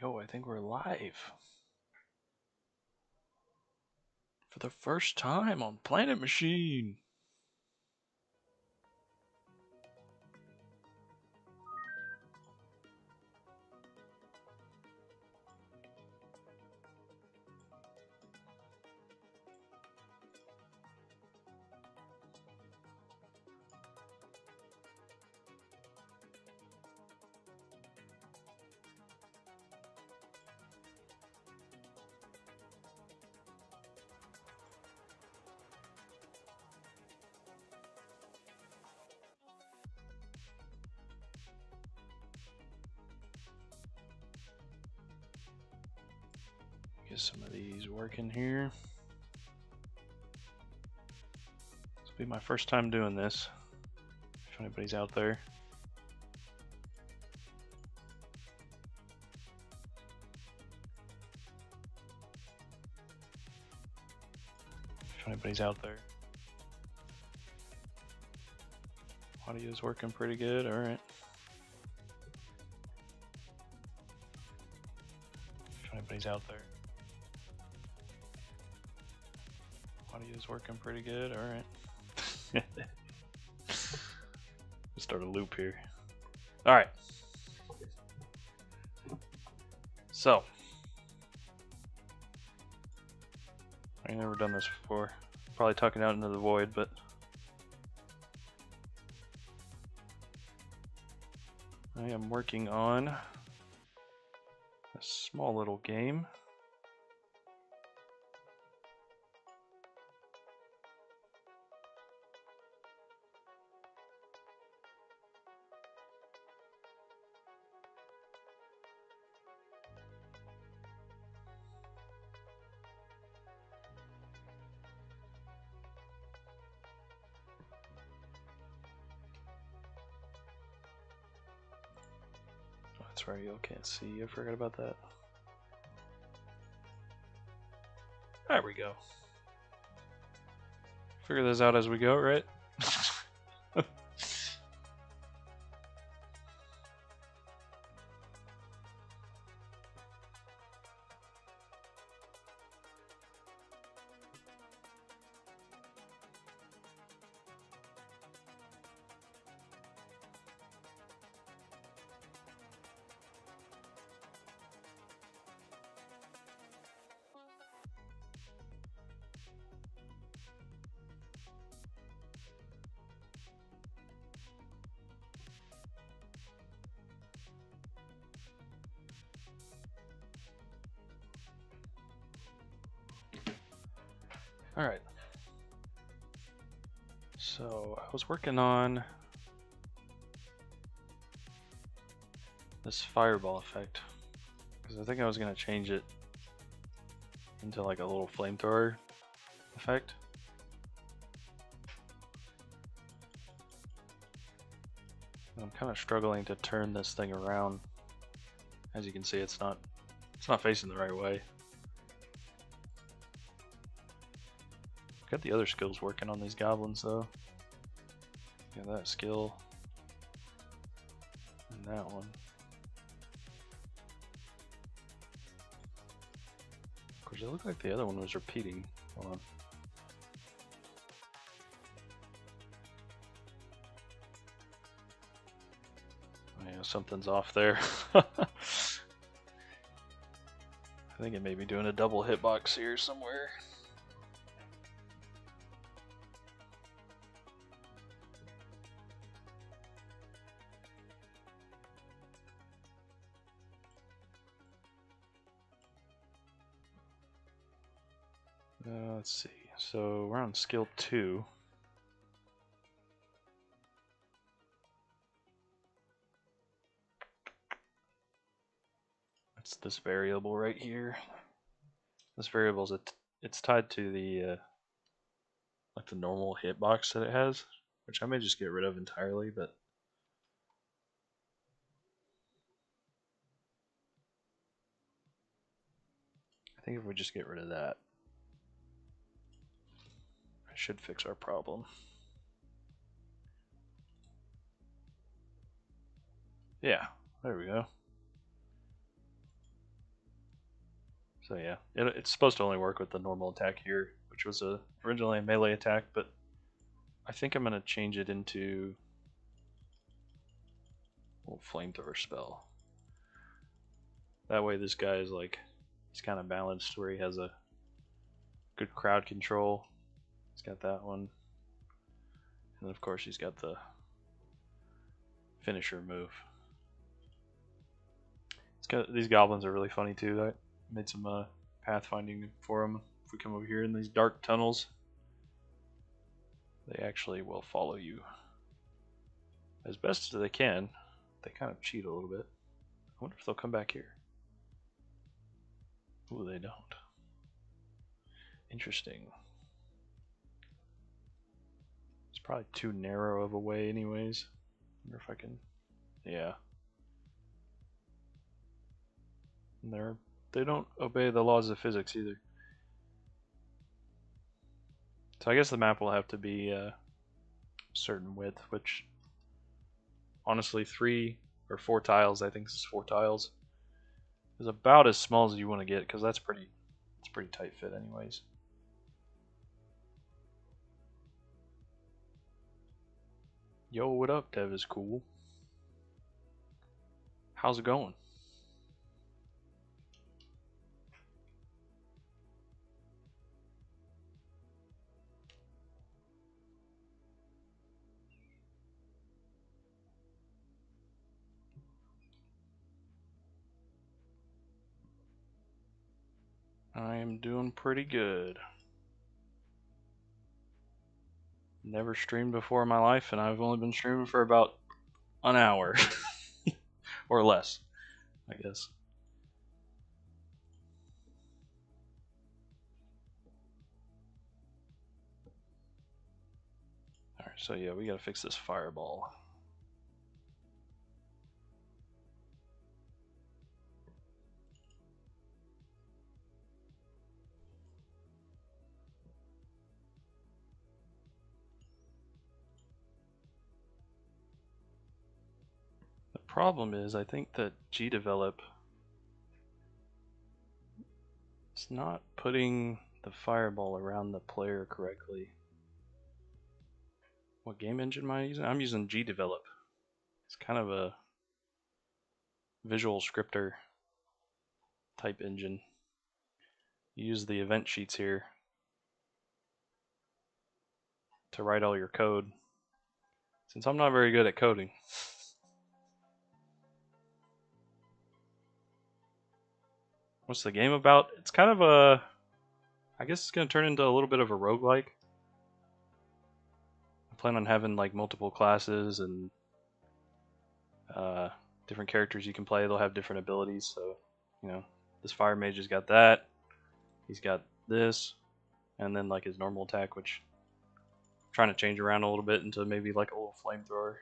Yo, I think we're live. For the first time on Planet Machine. Get some of these working here. This will be my first time doing this. If anybody's out there. If anybody's out there. Audio's working pretty good, alright. If anybody's out there. Audio's working pretty good, alright. Start a loop here. Alright. So. I've never done this before. Probably talking out into the void, but I am working on a small little game. That's right, y'all can't see. I forgot about that. There we go. Figure this out as we go, right? Alright. So, I was working on this fireball effect. Because I think I was going to change it into like a little flamethrower effect. I'm kind of struggling to turn this thing around. As you can see, it's not facing the right way. Got the other skills working on these goblins though. Got that skill. And that one. Of course, it looked like the other one was repeating. Hold on. Oh, yeah, something's off there. I think it may be doing a double hitbox here somewhere. Let's see. So we're on skill 2. It's this variable right here. This variable is it's tied to the like the normal hitbox that it has, which I may just get rid of entirely, but I think if we just get rid of that, I should fix our problem. Yeah, there we go. So yeah, it's supposed to only work with the normal attack here, which was originally a melee attack, but I think I'm going to change it into a little flamethrower spell. That way this guy is like, he's kind of balanced where he has a good crowd control. He's got that one. And of course he's got the finisher move. These goblins are really funny too. I made some pathfinding for them. If we come over here in these dark tunnels, they actually will follow you as best as they can. They kind of cheat a little bit. I wonder if they'll come back here. Ooh, they don't. Interesting. It's probably too narrow of a way anyways. Wonder if I can... Yeah. And they don't obey the laws of physics either. So I guess the map will have to be a certain width, which honestly 3 or 4 tiles, I think this is 4 tiles, is about as small as you want to get, because it's pretty tight fit anyways. Yo, what up, Dev is cool. How's it going? I am doing pretty good. Never streamed before in my life, and I've only been streaming for about an hour. Or less, I guess. Alright, so yeah, we gotta fix this fireball. The problem is, I think that gdevelop is not putting the fireball around the player correctly. What game engine am I using? I'm using gdevelop. It's kind of a visual scripter type engine. You use the event sheets here to write all your code. Since I'm not very good at coding. What's the game about? It's kind of a... I guess it's going to turn into a little bit of a roguelike. I plan on having like multiple classes and different characters you can play. They'll have different abilities. So, you know, this fire mage has got that. He's got this. And then like his normal attack, which I'm trying to change around a little bit into maybe like a little flamethrower.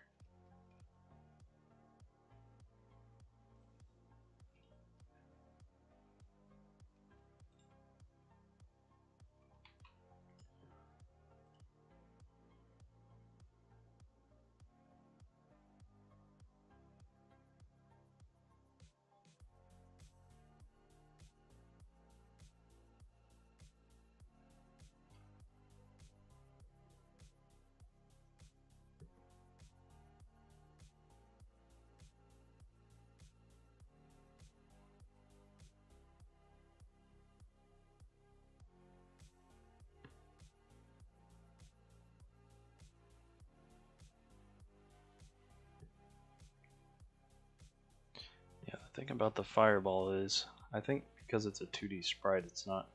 Yeah, the thing about the fireball is, I think because it's a 2D sprite, it's not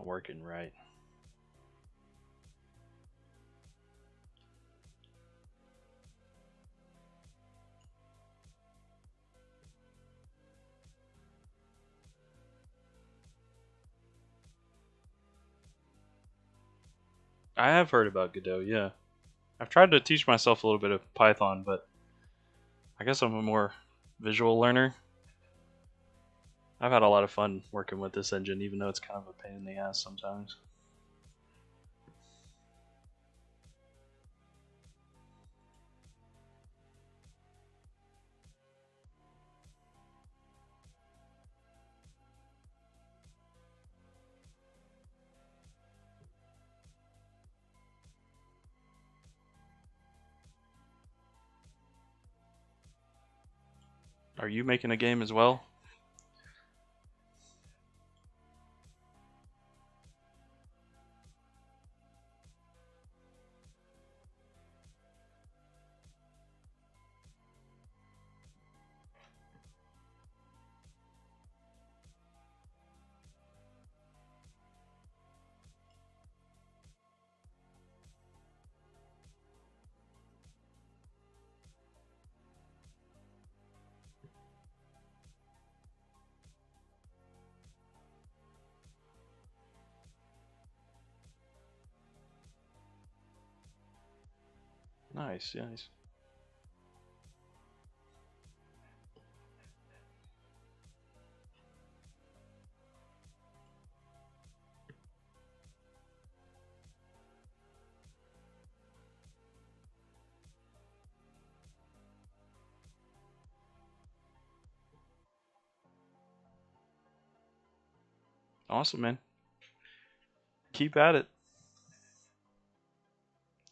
working right. I have heard about Godot, yeah. I've tried to teach myself a little bit of Python, but I guess I'm a more visual learner. I've had a lot of fun working with this engine, even though it's kind of a pain in the ass sometimes. Are you making a game as well? Nice, nice. Awesome, man. Keep at it.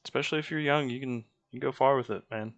Especially if you're young, you can go far with it, man.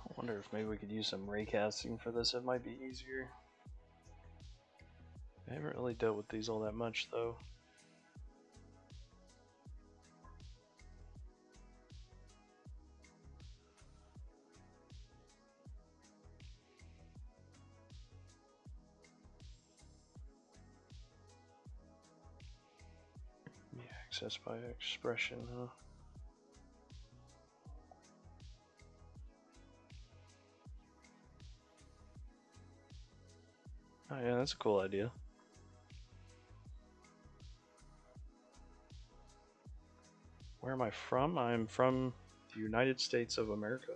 I wonder if maybe we could use some raycasting for this. It might be easier. I haven't really dealt with these all that much, though. Yeah, access by expression, huh? Oh yeah, that's a cool idea. Where am I from? I'm from the United States of America.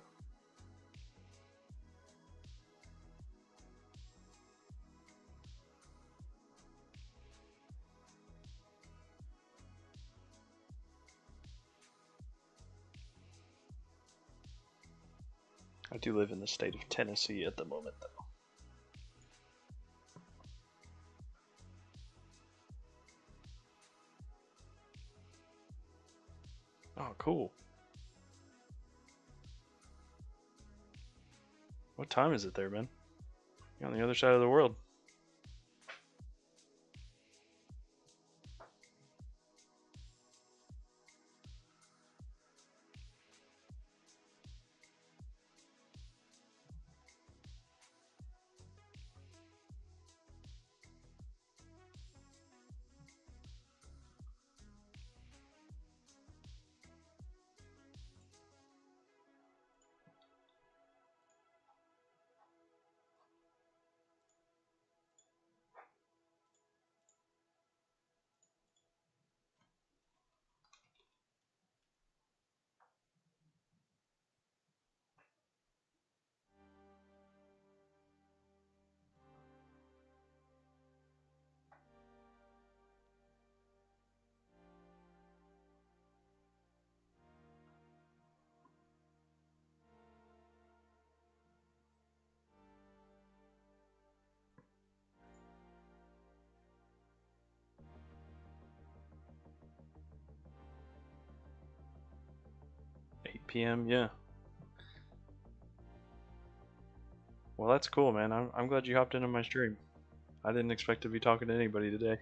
I do live in the state of Tennessee at the moment, though. Oh, cool. What time is it there, man? You're on the other side of the world. p.m. Yeah. Well, that's cool, man. I'm glad you hopped into my stream. I didn't expect to be talking to anybody today.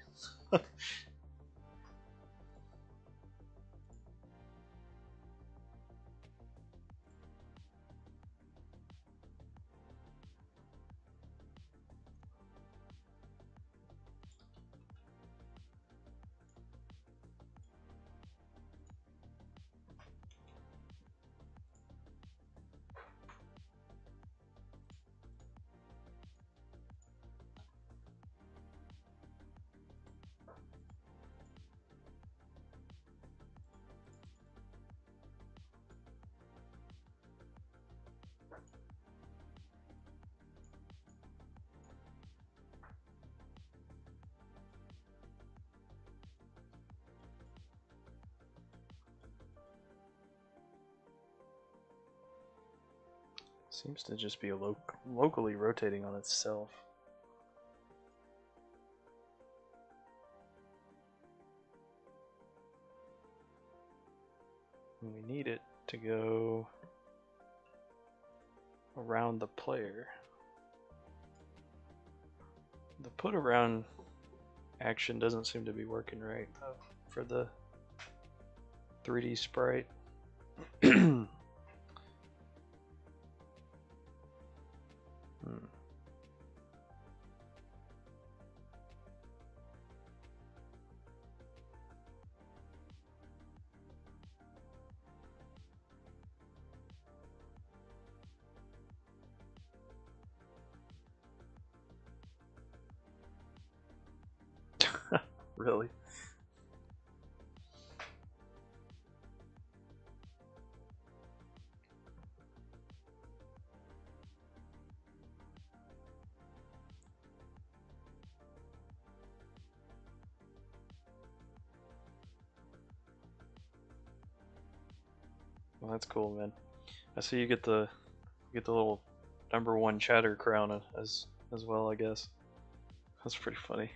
Seems to just be locally rotating on itself. And we need it to go around the player. The put around action doesn't seem to be working right though for the 3D sprite. Really? Well, that's cool, man. I see you get the little #1 chatter crown as well, I guess. That's pretty funny.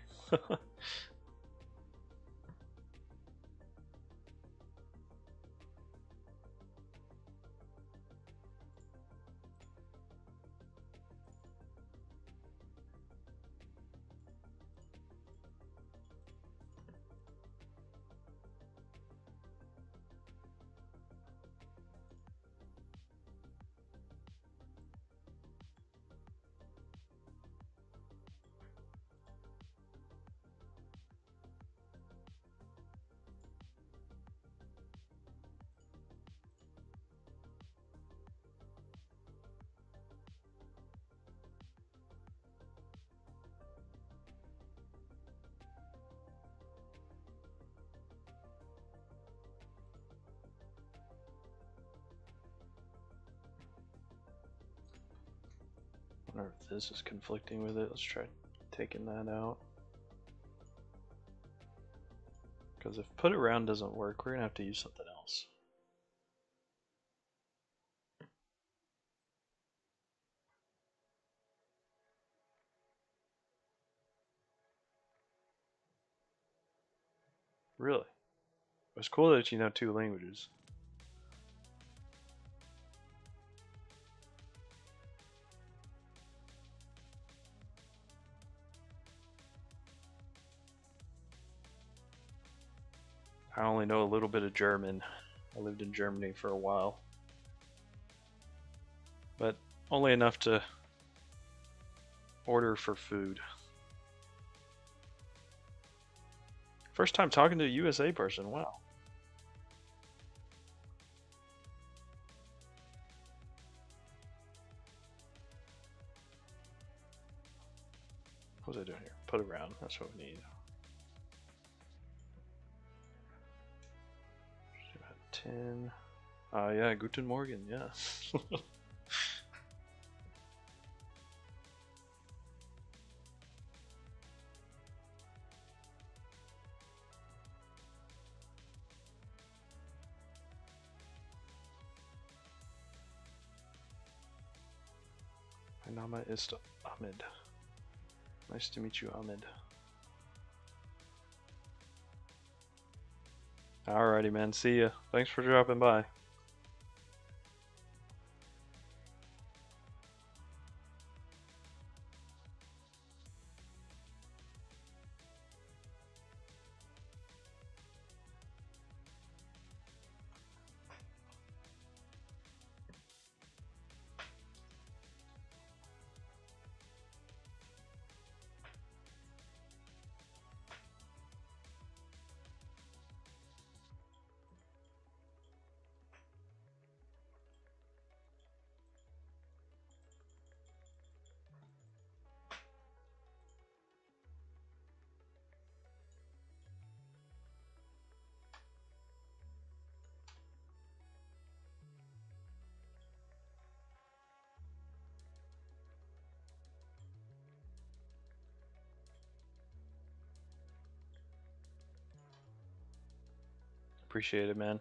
I wonder if this is conflicting with it. Let's try taking that out. Because if put around doesn't work, we're gonna have to use something else. Really? It's cool that you know 2 languages. I only know a little bit of German. I lived in Germany for a while. But only enough to order for food. First time talking to a USA person, wow. What was I doing here? Put around, that's what we need. 10. Yeah, Guten Morgen, yeah. My name is Ahmed. Nice to meet you, Ahmed. Alrighty, man. See ya. Thanks for dropping by. Appreciate it, man.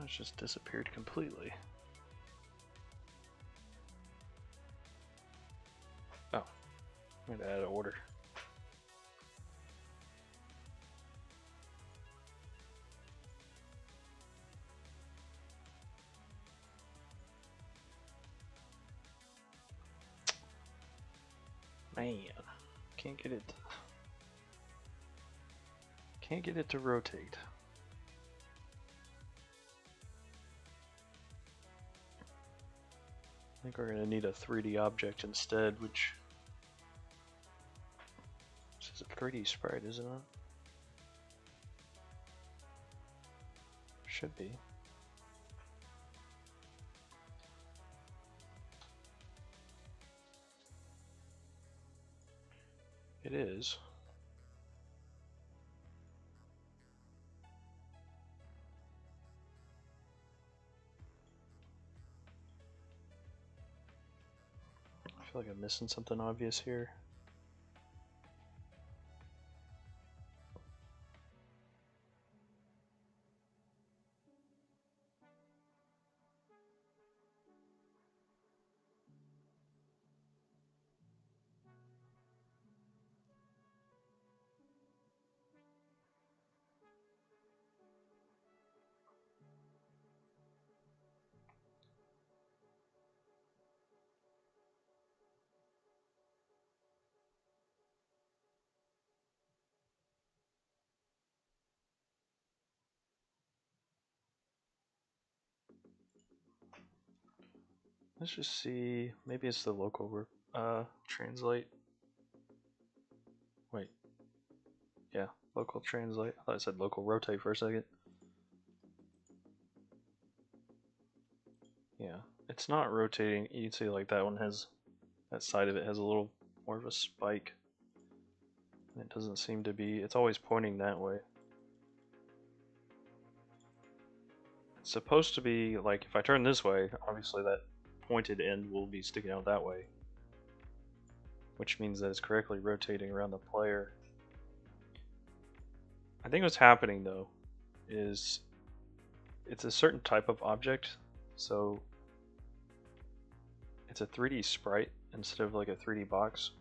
It's just disappeared completely. Oh, I'm gonna add an order. Man, can't get it. Can't get it to rotate. I think we're gonna need a 3D object instead, which this is a 3D sprite, isn't it? Should be. It is. I feel like I'm missing something obvious here. Let's just see. Maybe it's the local translate. Wait. Yeah, local translate. I thought I said local rotate for a second. Yeah, it's not rotating. You can see like that one has, that side of it has a little more of a spike. And it doesn't seem to be, it's always pointing that way. It's supposed to be like, if I turn this way, obviously that pointed end will be sticking out that way. Which means that it's correctly rotating around the player. I think what's happening though is it's a certain type of object, so it's a 3D sprite instead of like a 3D box.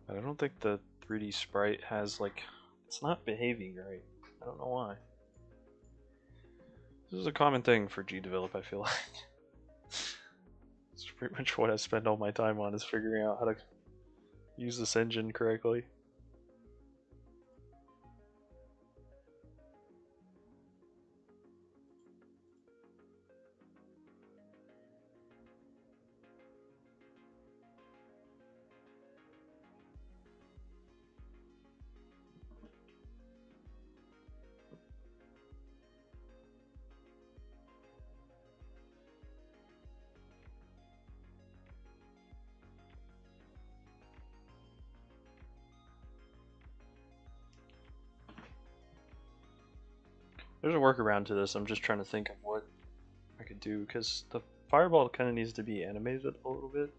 But I don't think the 3D sprite has like, it's not behaving right. I don't know why. This is a common thing for gdevelop, I feel like. It's pretty much what I spend all my time on, is figuring out how to use this engine correctly. There's a workaround to this. I'm just trying to think of what I could do, because the fireball kind of needs to be animated a little bit.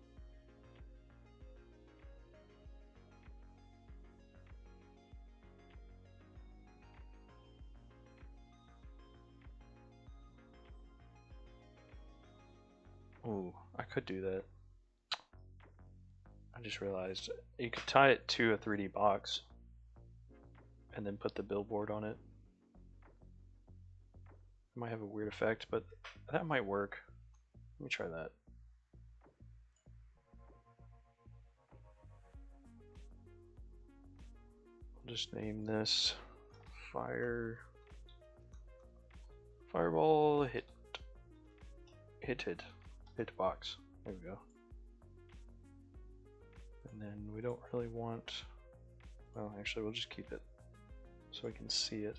Ooh, I could do that. I just realized you could tie it to a 3D box and then put the billboard on it. It might have a weird effect, but that might work. Let me try that. I'll just name this Fireball Hit Box. There we go. And then we don't really want, well, actually we'll just keep it so we can see it.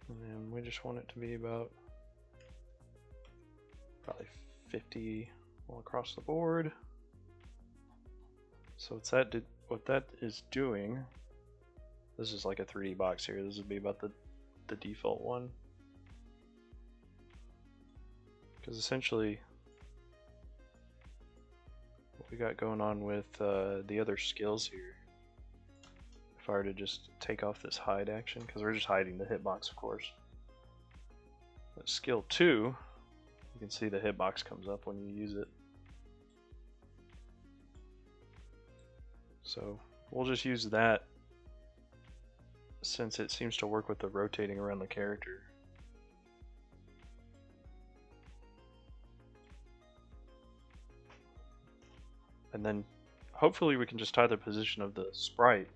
And then we just want it to be about probably 50 all across the board. So it's that what that is doing, this is like a 3D box here. This would be about the default one. Because essentially what we got going on with the other skills here, if I were to just take off this hide action, because we're just hiding the hitbox, of course. But skill 2, you can see the hitbox comes up when you use it. So we'll just use that since it seems to work with the rotating around the character. And then hopefully we can just tie the position of the sprite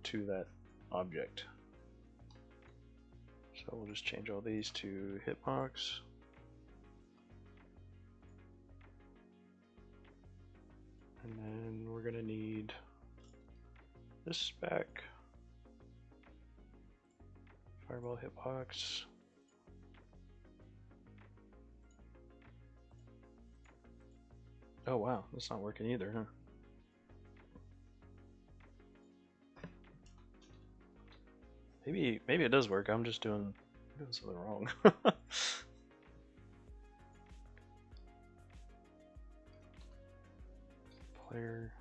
to that object. So we'll just change all these to hitbox. And then we're gonna need this back. Fireball hitbox. Oh wow, that's not working either, huh? Maybe it does work. I'm just doing something wrong. Player.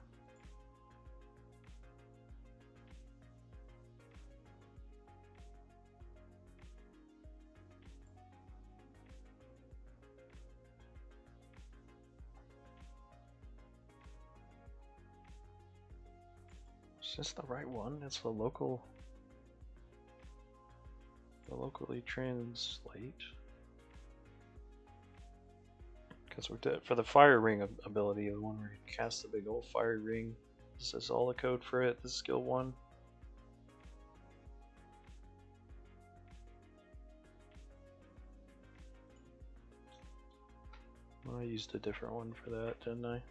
Is this the right one? It's the locally translate. Because we're for the fire ring ability, the one where you cast the big old fire ring. This is all the code for it. This is skill 1. I used a different one for that, didn't I?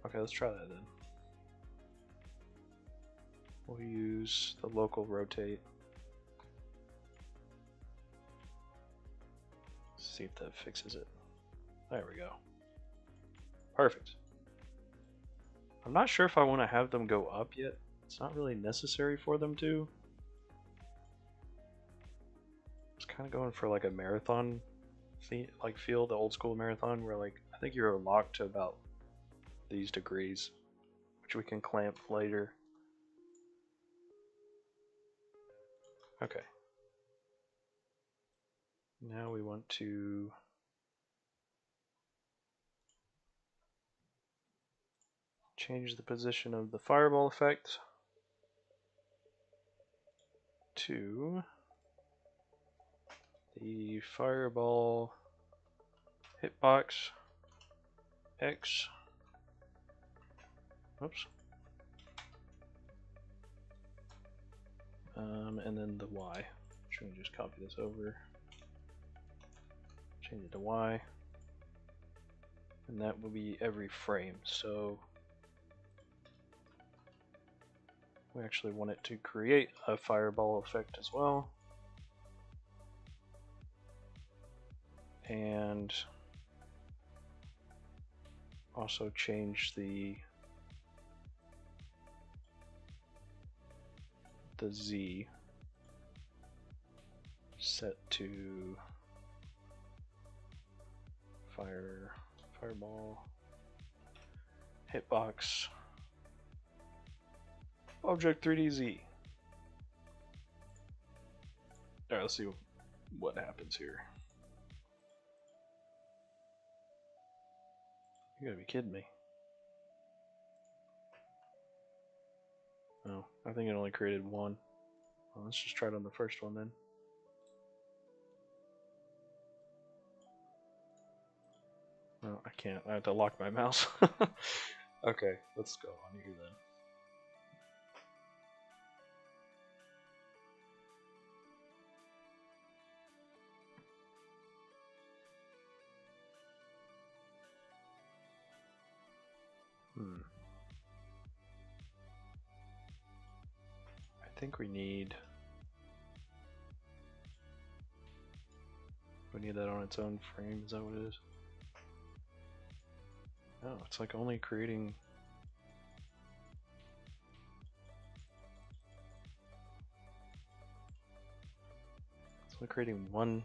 Okay, let's try that then. We'll use the local rotate. See if that fixes it. There we go. Perfect. I'm not sure if I want to have them go up yet. It's not really necessary for them to. It's kind of going for like a marathon like feel, the old school marathon, where like I think you're locked to about these degrees, which we can clamp later. Okay. Now we want to change the position of the fireball effect to the fireball hitbox X. Oops. And then the Y. Should we just copy this over? Change it to Y. And that will be every frame. So we actually want it to create a fireball effect as well. And also change the Z set to fireball hitbox object 3DZ. Alright, let's see what happens here. You gotta be kidding me. Oh, I think it only created one. Well, let's just try it on the first one then. No, I can't. I have to lock my mouse. Okay, let's go on here then. think we need that on its own frame. Is that what it is? No, it's like only creating. It's only creating one.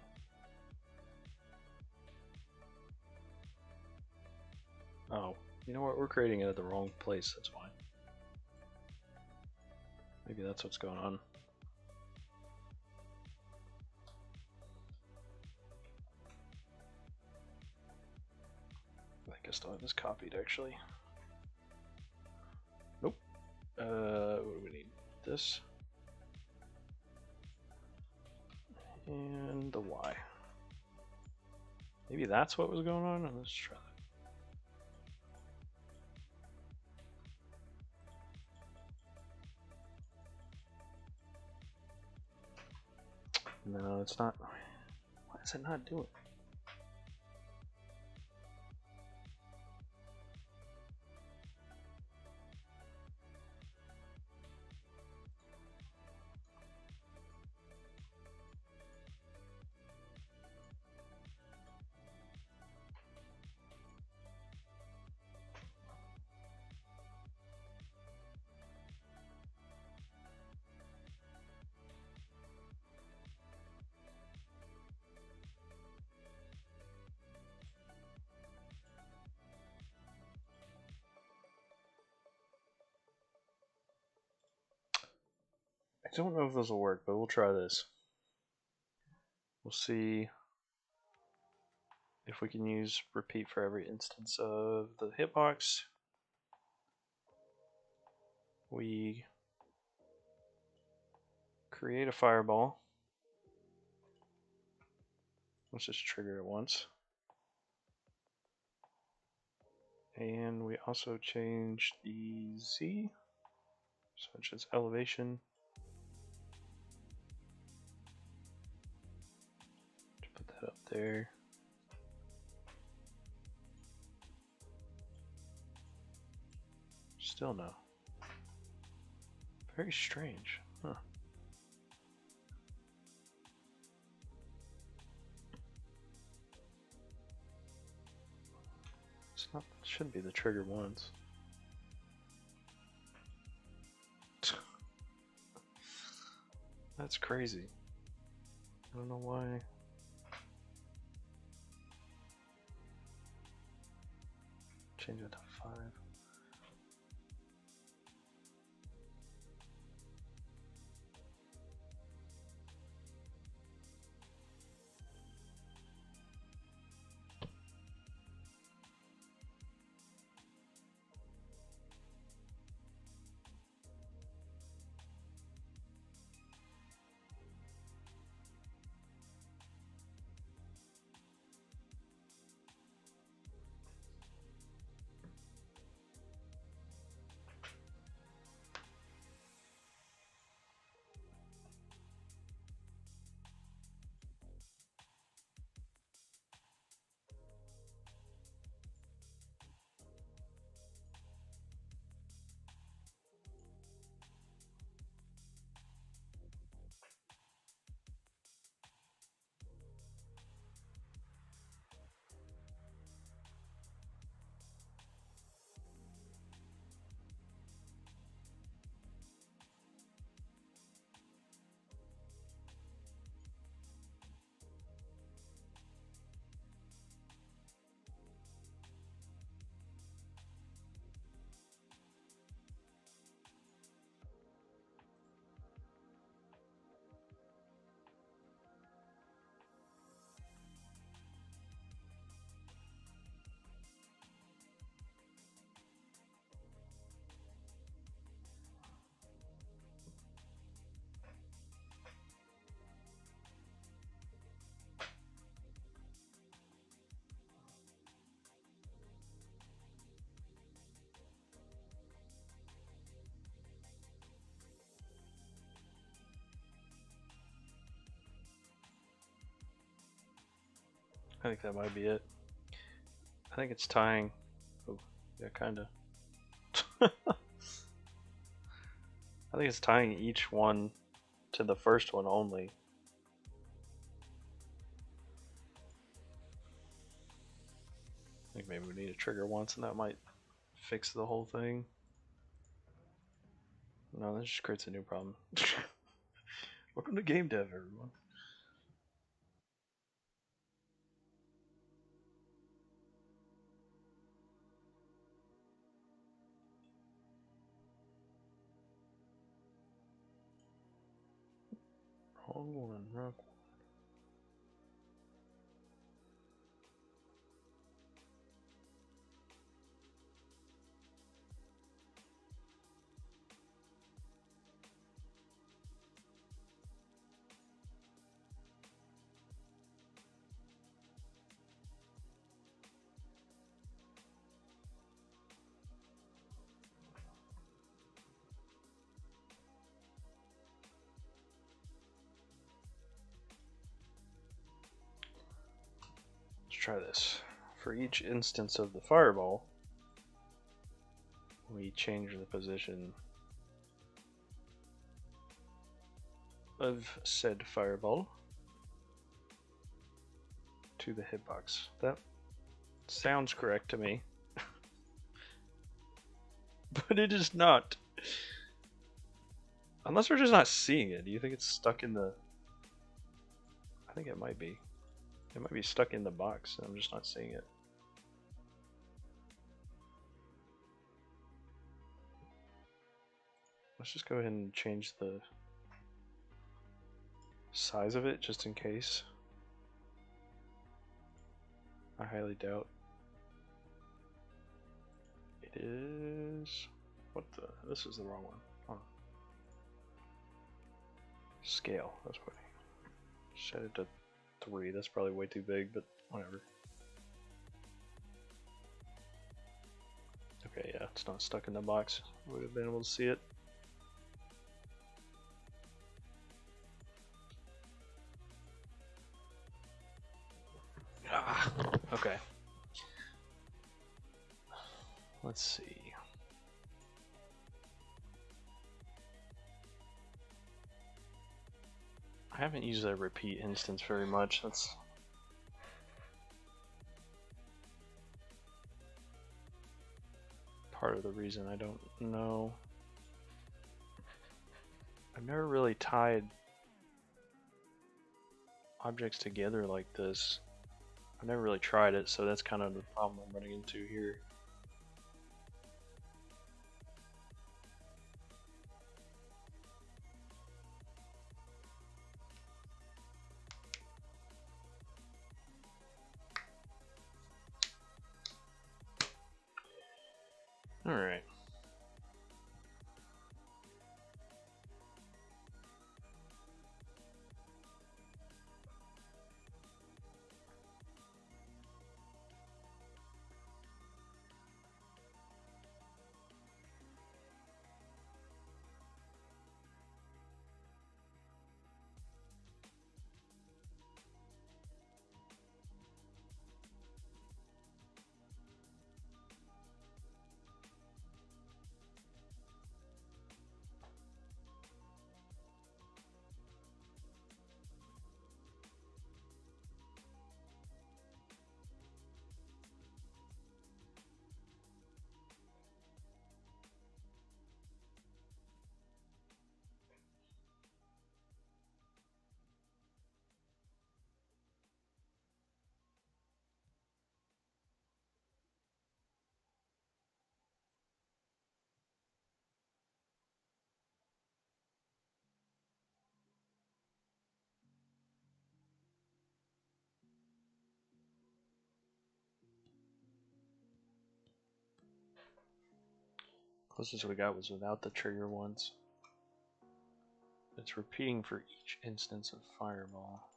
Oh, you know what? We're creating it at the wrong place. That's why. Maybe that's what's going on. I guess I'll have this copied actually. Nope. What do we need? This. And the Y. Maybe that's what was going on? Let's try that. No, it's not. Why is it not doing? I don't know if this will work, but we'll try this. We'll see if we can use repeat for every instance of the hitbox. We create a fireball. Let's just trigger it once. And we also change the Z, such as elevation. Put that up there. Still no. Very strange, huh? It's not. It shouldn't be the trigger once. That's crazy. I don't know why. Change it to 5. I think that might be it. I think it's tying. Oh, yeah, kinda. I think it's tying each one to the first one only. I think maybe we need a trigger once and that might fix the whole thing. No, that just creates a new problem. Welcome to game dev, everyone. Wrong one, wrong one. Let's try this. For each instance of the fireball, we change the position of said fireball to the hitbox. That sounds correct to me. But it is not. Unless we're just not seeing it. Do you think it's stuck in the... I think it might be. It might be stuck in the box and I'm just not seeing it. Let's just go ahead and change the size of it just in case. I highly doubt it is. What the? This is the wrong one. Hold on. Scale. That's what. Set it to 3. That's probably way too big, but whatever. Okay, yeah, it's not stuck in the box. Would have been able to see it. Ah, okay. Let's see. I haven't used that repeat instance very much. That's part of the reason I don't know. I've never really tied objects together like this. I've never really tried it, so that's kind of the problem I'm running into here. Alright. Closest we got was without the trigger once. It's repeating for each instance of fireball.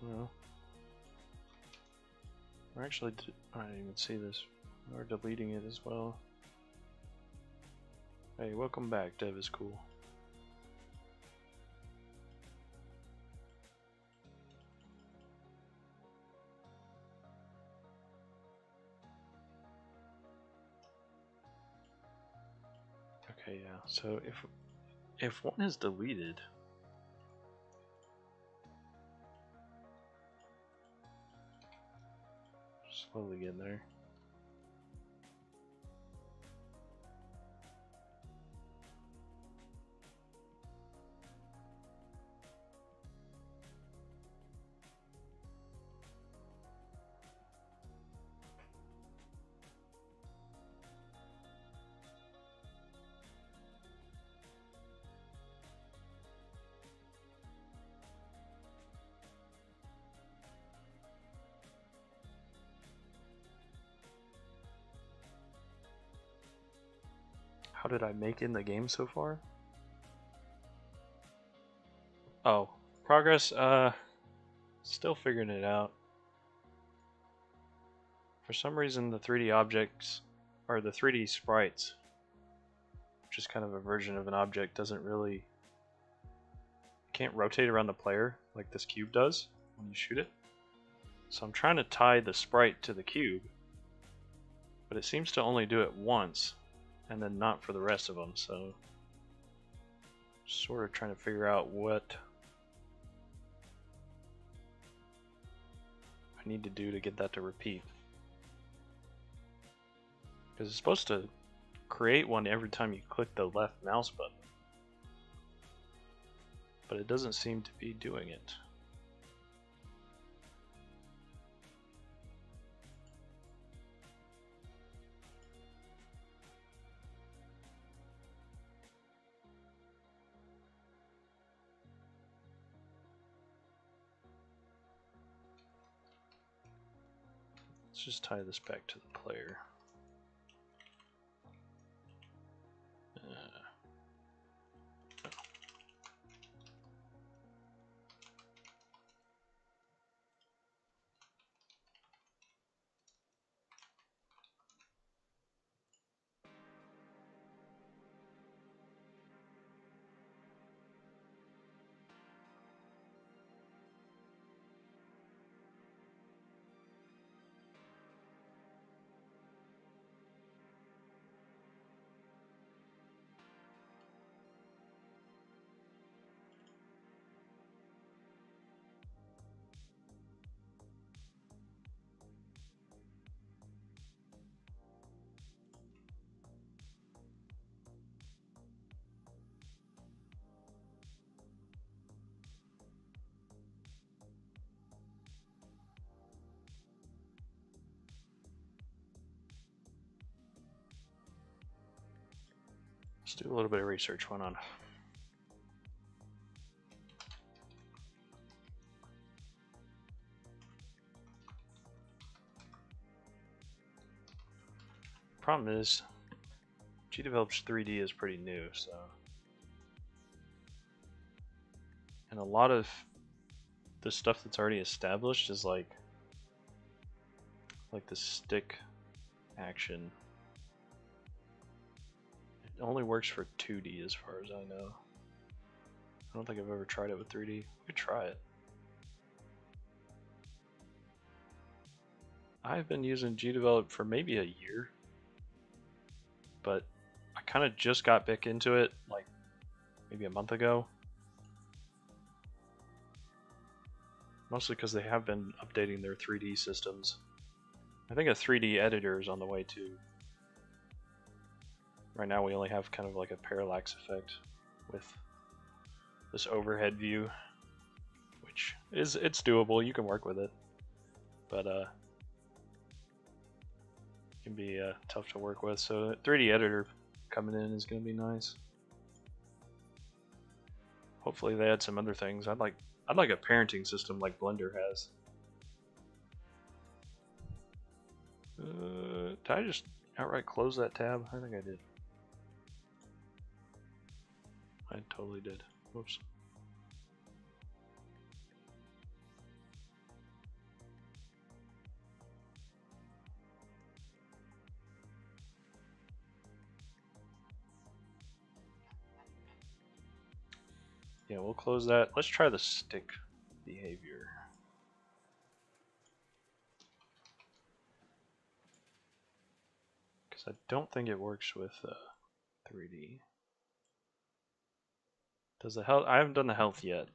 Well, we're actually, I didn't even see this. We're deleting it as well. Hey, welcome back. Dev is cool. Okay, yeah. So if one is deleted, slowly getting there. How did I make in the game so far? Oh, progress, still figuring it out. For some reason the 3D objects, or the 3D sprites, which is kind of a version of an object, doesn't really, can't rotate around the player like this cube does when you shoot it. So I'm trying to tie the sprite to the cube, but it seems to only do it once, and then not for the rest of them, so sort of trying to figure out what I need to do to get that to repeat. Because it's supposed to create one every time you click the left mouse button, but it doesn't seem to be doing it. Let's just tie this back to the player. Let's do a little bit of research. Went on. Problem is, gdevelop's 3D is pretty new, so, and a lot of the stuff that's already established is like the stick action. It only works for 2D as far as I know. I don't think I've ever tried it with 3D. We could try it. I've been using gdevelop for maybe a year, but I kind of just got back into it like maybe a month ago. Mostly because they have been updating their 3D systems. I think a 3D editor is on the way too. Right now we only have kind of like a parallax effect with this overhead view, which is, it's doable, you can work with it, but can be tough to work with. So a 3D editor coming in is going to be nice. Hopefully they add some other things. I'd like a parenting system like Blender has. Did I just outright close that tab? I think I did. I totally did. Whoops. Yeah, we'll close that. Let's try the stick behavior. Because I don't think it works with 3D. Does the health? I haven't done the health yet.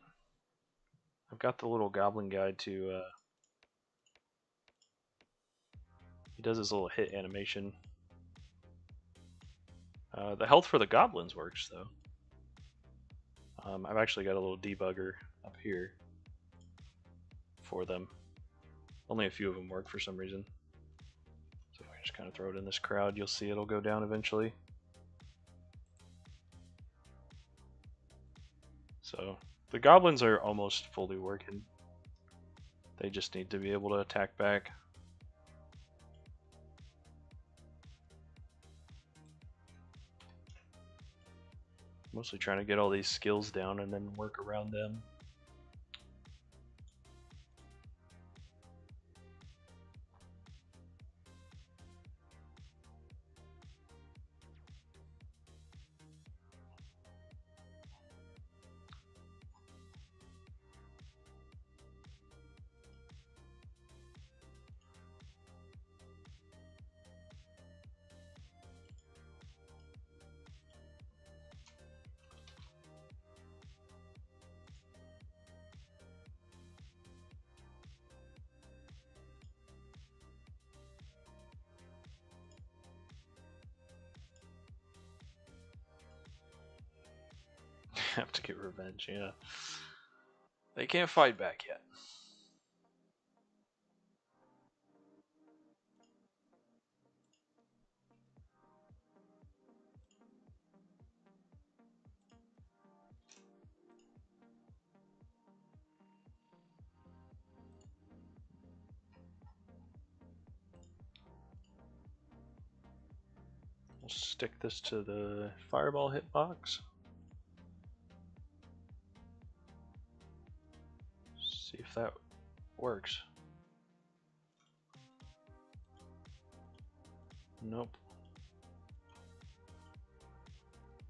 I've got the little goblin guide to. He does his little hit animation. The health for the goblins works though. I've actually got a little debugger up here for them. Only a few of them work for some reason. So if I just kind of throw it in this crowd, you'll see it'll go down eventually. So the goblins are almost fully working. They just need to be able to attack back. Mostly trying to get all these skills down and then work around them. Have to get revenge, yeah. They can't fight back yet. We'll stick this to the fireball hitbox. See if that works. Nope.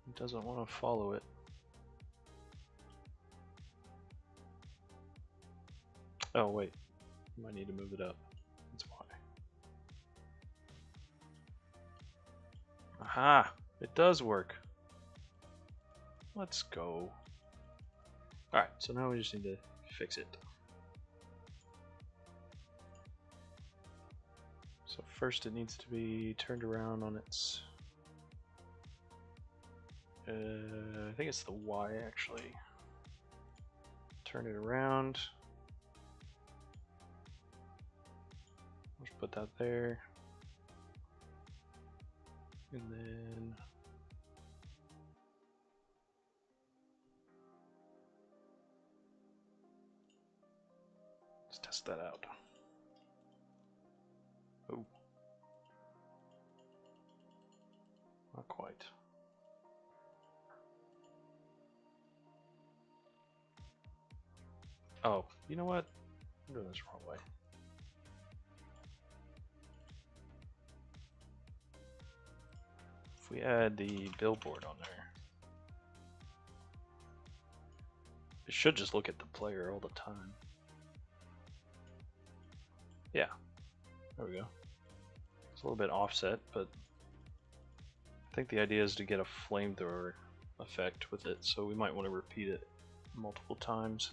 It doesn't want to follow it. Oh wait, might need to move it up. That's why. Aha! It does work. Let's go. Alright, so now we just need to fix it. So first it needs to be turned around on its... I think it's the Y actually. Turn it around. Let's put that there. And then... let's test that out. Oh. Not quite. Oh, you know what? I'm doing this the wrong way. If we add the billboard on there, it should just look at the player all the time. Yeah, there we go. It's a little bit offset, but I think the idea is to get a flamethrower effect with it, so we might want to repeat it multiple times.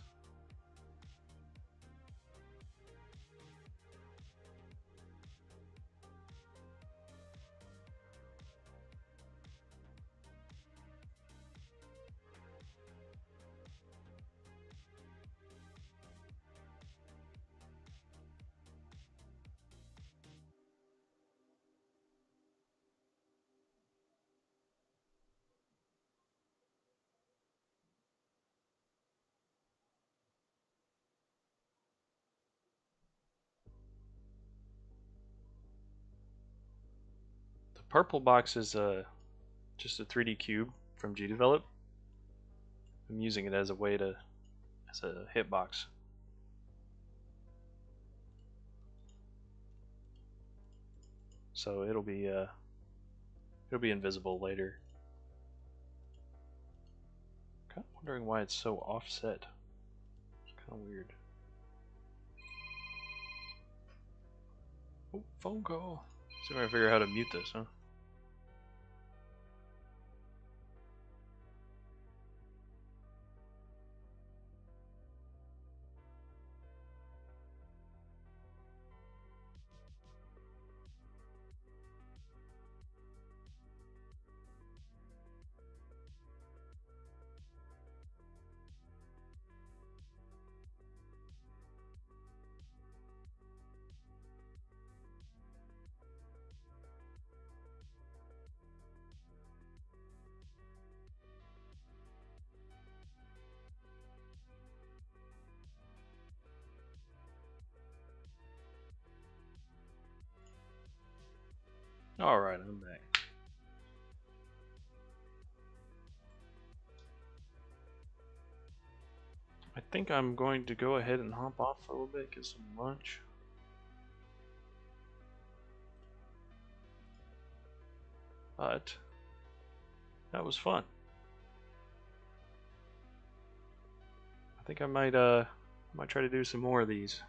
The purple box is just a 3D cube from gdevelop. I'm using it as a way to, as a hitbox. So it'll be invisible later. kind of wondering why it's so offset. It's kind of weird. Oh, phone call. See if I can figure out how to mute this, huh? Alright, I'm back. I think I'm going to go ahead and hop off for a little bit, get some lunch. But that was fun. I think I might try to do some more of these.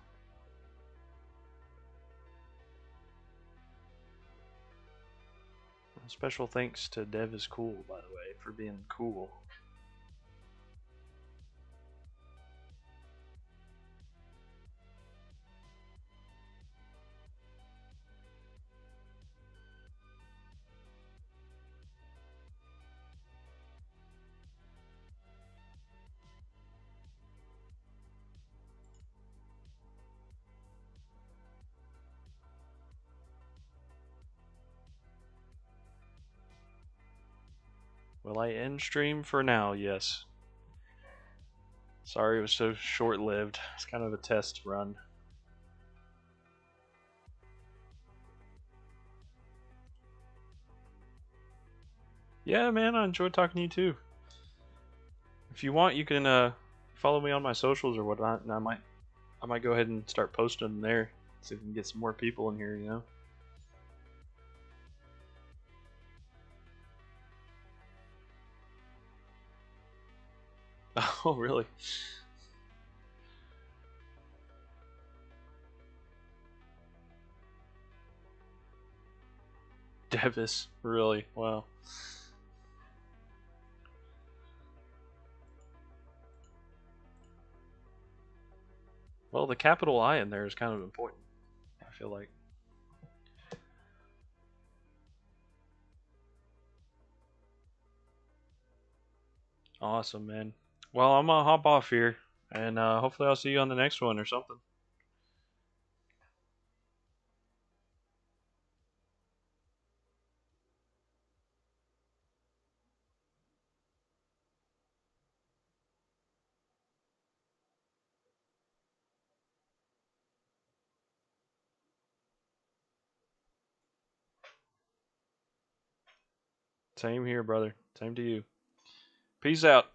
Special thanks to Dev is Cool, by the way, for being cool. Will I end stream for now? Yes. Sorry it was so short-lived. It's kind of a test run. Yeah, man, I enjoyed talking to you too. If you want, you can follow me on my socials or whatnot, and I might go ahead and start posting them there. See if we can get some more people in here, you know. Oh, really? Devis, really? Wow. Well, the capital I in there is kind of important, I feel like. Awesome, man. Well, I'm gonna hop off here, and hopefully I'll see you on the next one or something. Same here, brother. Same to you. Peace out.